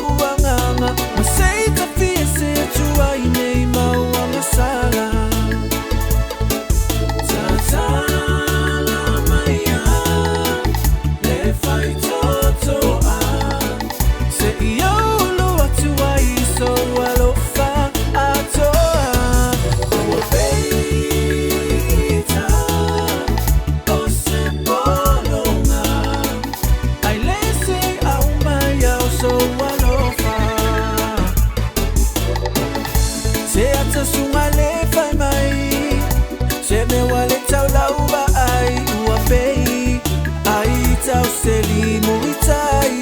uanganga maseita fise tua inei maua masala Tatala Maia le fai totoa se iolo atua iso alofa atoa ua peita o se bolonga ai lese au mai au so alofa se ata sunga le fai mai se me wale tau lauba ai ua pei ai tau se limu itai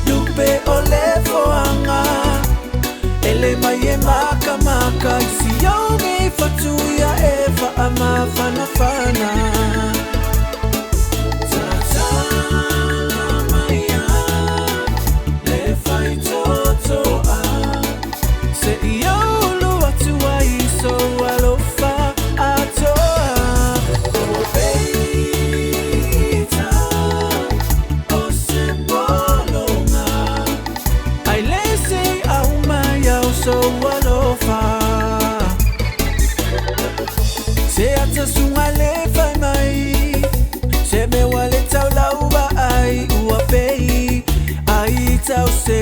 Lupe o le foanga ele mai e maka maka isi au ngai fatuia eva ama fana fana Tatala Maia le fai totoa se iolo atua iso alofa atoa ua peita o se bolonga ai lese au mai au so alofa se ata sunga le fai mai se me wale tau lauba ai ua pei ai tau se